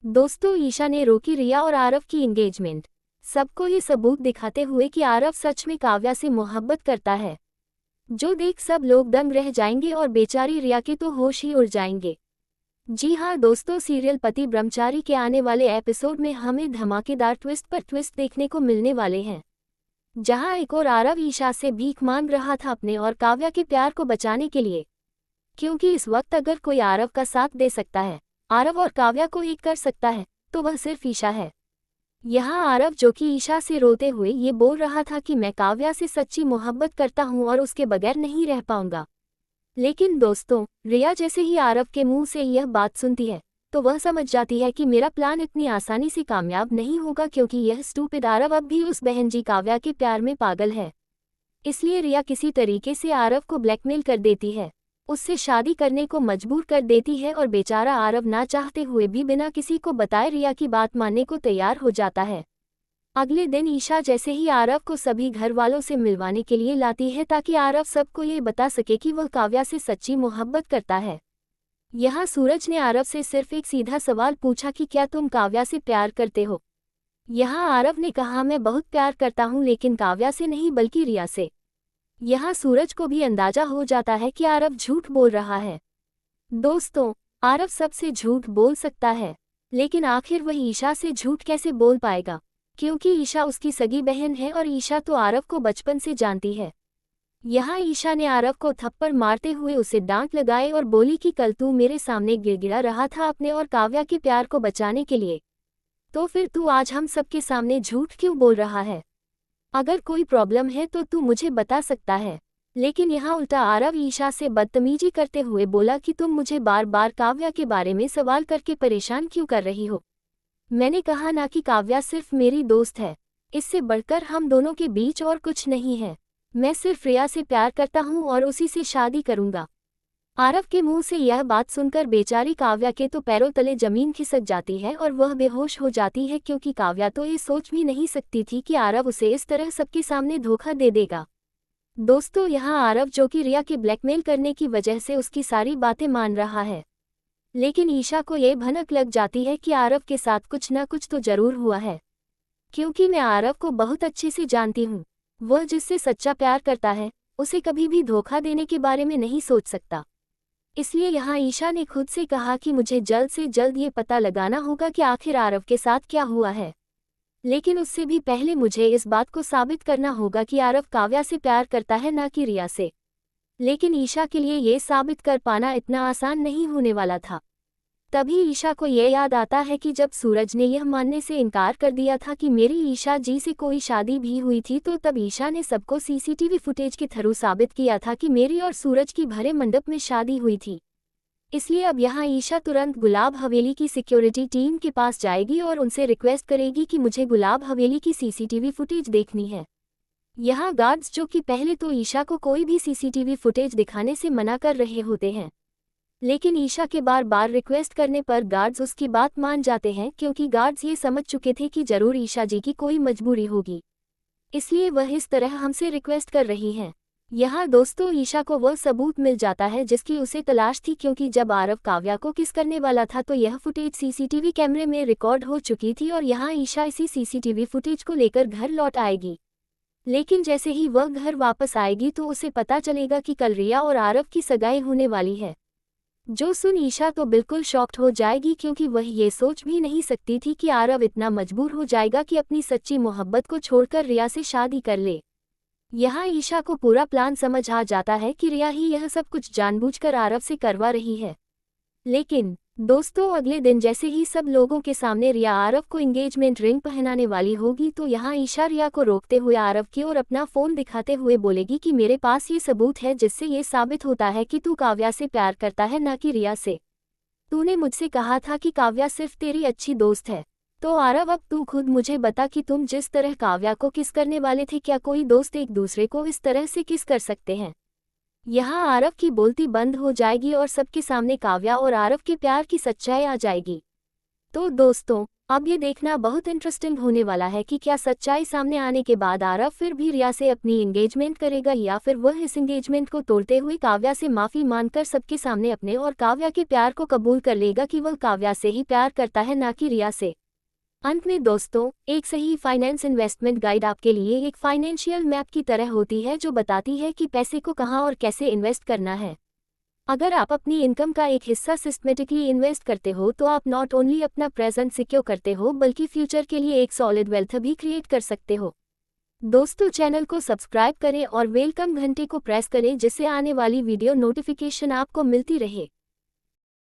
दोस्तों, ईशा ने रोकी रिया और आरव की एंगेजमेंट। सबको ये सबूत दिखाते हुए कि आरव सच में काव्या से मोहब्बत करता है, जो देख सब लोग दंग रह जाएंगे और बेचारी रिया के तो होश ही उड़ जाएंगे। जी हाँ दोस्तों, सीरियल पति ब्रह्मचारी के आने वाले एपिसोड में हमें धमाकेदार ट्विस्ट पर ट्विस्ट देखने को मिलने वाले हैं, जहां एक और आरव ईशा से भीख मांग रहा था अपने और काव्या के प्यार को बचाने के लिए, क्योंकि इस वक्त अगर कोई आरव का साथ दे सकता है, आरव और काव्या को एक कर सकता है, तो वह सिर्फ ईशा है। यहाँ आरव, जो कि ईशा से रोते हुए ये बोल रहा था कि मैं काव्या से सच्ची मोहब्बत करता हूँ और उसके बगैर नहीं रह पाऊंगा। लेकिन दोस्तों, रिया जैसे ही आरव के मुंह से यह बात सुनती है, तो वह समझ जाती है कि मेरा प्लान इतनी आसानी से कामयाब नहीं होगा, क्योंकि यह स्टूपिड आरव अब भी उस बहन जी काव्या के प्यार में पागल है। इसलिए रिया किसी तरीके से आरव को ब्लैकमेल कर देती है, उससे शादी करने को मजबूर कर देती है और बेचारा आरव ना चाहते हुए भी बिना किसी को बताए रिया की बात मानने को तैयार हो जाता है। अगले दिन ईशा जैसे ही आरव को सभी घर वालों से मिलवाने के लिए लाती है, ताकि आरव सबको ये बता सके कि वह काव्या से सच्ची मोहब्बत करता है। यहाँ सूरज ने आरव से सिर्फ एक सीधा सवाल पूछा कि क्या तुम काव्या से प्यार करते हो। यहाँ आरव ने कहा, मैं बहुत प्यार करता हूँ, लेकिन काव्या से नहीं बल्कि रिया से। यहाँ सूरज को भी अंदाजा हो जाता है कि आरव झूठ बोल रहा है। दोस्तों, आरव सबसे झूठ बोल सकता है, लेकिन आखिर वह ईशा से झूठ कैसे बोल पाएगा, क्योंकि ईशा उसकी सगी बहन है और ईशा तो आरव को बचपन से जानती है। यहाँ ईशा ने आरव को थप्पड़ मारते हुए उसे डांट लगाए और बोली कि कल तू मेरे सामने गिड़गिड़ा रहा था अपने और काव्या के प्यार को बचाने के लिए, तो फिर तू आज हम सबके सामने झूठ क्यों बोल रहा है। अगर कोई प्रॉब्लम है तो तू मुझे बता सकता है। लेकिन यहाँ उल्टा आरव ईशा से बदतमीजी करते हुए बोला कि तुम मुझे बार बार काव्या के बारे में सवाल करके परेशान क्यों कर रही हो। मैंने कहा ना कि काव्या सिर्फ मेरी दोस्त है, इससे बढ़कर हम दोनों के बीच और कुछ नहीं है। मैं सिर्फ रिया से प्यार करता हूँ और उसी से शादी करूँगा। आरव के मुंह से यह बात सुनकर बेचारी काव्या के तो पैरों तले जमीन खिसक जाती है और वह बेहोश हो जाती है, क्योंकि काव्या तो ये सोच भी नहीं सकती थी कि आरव उसे इस तरह सबके सामने धोखा दे देगा। दोस्तों, यहाँ आरव, जो कि रिया के ब्लैकमेल करने की वजह से उसकी सारी बातें मान रहा है, लेकिन ईशा को ये भनक लग जाती है कि आरव के साथ कुछ ना कुछ तो जरूर हुआ है, क्योंकि मैं आरव को बहुत अच्छे से जानती हूँ। वह जिससे सच्चा प्यार करता है, उसे कभी भी धोखा देने के बारे में नहीं सोच सकता। इसलिए यहाँ ईशा ने खुद से कहा कि मुझे जल्द से जल्द ये पता लगाना होगा कि आखिर आरव के साथ क्या हुआ है। लेकिन उससे भी पहले मुझे इस बात को साबित करना होगा कि आरव काव्या से प्यार करता है, ना कि रिया से। लेकिन ईशा के लिए ये साबित कर पाना इतना आसान नहीं होने वाला था। तभी ईशा को ये याद आता है कि जब सूरज ने यह मानने से इनकार कर दिया था कि मेरी ईशा जी से कोई शादी भी हुई थी, तो तब ईशा ने सबको सीसीटीवी फुटेज के थ्रू साबित किया था कि मेरी और सूरज की भरे मंडप में शादी हुई थी। इसलिए अब यहाँ ईशा तुरंत गुलाब हवेली की सिक्योरिटी टीम के पास जाएगी और उनसे रिक्वेस्ट करेगी कि मुझे गुलाब हवेली की सीसीटीवी फुटेज देखनी है। यहाँ गार्ड्स, जो कि पहले तो ईशा को कोई भी सीसीटीवी फुटेज दिखाने से मना कर रहे होते हैं, लेकिन ईशा के बार बार रिक्वेस्ट करने पर गार्ड्स उसकी बात मान जाते हैं, क्योंकि गार्ड्स ये समझ चुके थे कि जरूर ईशा जी की कोई मजबूरी होगी, इसलिए वह इस तरह हमसे रिक्वेस्ट कर रही हैं। यहाँ दोस्तों, ईशा को वह सबूत मिल जाता है जिसकी उसे तलाश थी, क्योंकि जब आरव काव्या को किस करने वाला था तो यह फुटेज सीसीटीवी कैमरे में रिकॉर्ड हो चुकी थी और यहाँ ईशा इसी सीसीटीवी फुटेज को लेकर घर लौट आएगी। लेकिन जैसे ही वह घर वापस आएगी तो उसे पता चलेगा कि कल रिया और आरव की सगाई होने वाली है, जो सुन ईशा तो बिल्कुल शॉक्ड हो जाएगी, क्योंकि वह ये सोच भी नहीं सकती थी कि आरव इतना मजबूर हो जाएगा कि अपनी सच्ची मोहब्बत को छोड़कर रिया से शादी कर ले। यहाँ ईशा को पूरा प्लान समझ आ जाता है कि रिया ही यह सब कुछ जानबूझकर आरव से करवा रही है। लेकिन दोस्तों, अगले दिन जैसे ही सब लोगों के सामने रिया आरव को एंगेजमेंट रिंग पहनाने वाली होगी, तो यहाँ ईशा रिया को रोकते हुए आरव की ओर अपना फोन दिखाते हुए बोलेगी कि मेरे पास ये सबूत है जिससे ये साबित होता है कि तू काव्या से प्यार करता है, ना कि रिया से। तूने मुझसे कहा था कि काव्या सिर्फ तेरी अच्छी दोस्त है, तो आरव अब तू खुद मुझे बता कि तुम जिस तरह काव्या को किस करने वाले थे, क्या कोई दोस्त एक दूसरे को इस तरह से किस कर सकते हैं। यहाँ आरव की बोलती बंद हो जाएगी और सबके सामने काव्या और आरव के प्यार की सच्चाई आ जाएगी। तो दोस्तों, अब ये देखना बहुत इंटरेस्टिंग होने वाला है कि क्या सच्चाई सामने आने के बाद आरव फिर भी रिया से अपनी एंगेजमेंट करेगा या फिर वह इस एंगेजमेंट को तोड़ते हुए काव्या से माफी मांगकर सबके सामने अपने और काव्या के प्यार को कबूल कर लेगा कि वह काव्या से ही प्यार करता है ना कि रिया से। अंत में दोस्तों, एक सही फाइनेंस इन्वेस्टमेंट गाइड आपके लिए एक फाइनेंशियल मैप की तरह होती है जो बताती है कि पैसे को कहाँ और कैसे इन्वेस्ट करना है। अगर आप अपनी इनकम का एक हिस्सा सिस्टमेटिकली इन्वेस्ट करते हो तो आप नॉट ओनली अपना प्रेजेंट सिक्योर करते हो बल्कि फ्यूचर के लिए एक सॉलिड वेल्थ भी क्रिएट कर सकते हो। दोस्तों, चैनल को सब्सक्राइब करें और वेलकम घंटे को प्रेस करें जिससे आने वाली वीडियो नोटिफिकेशन आपको मिलती रहे।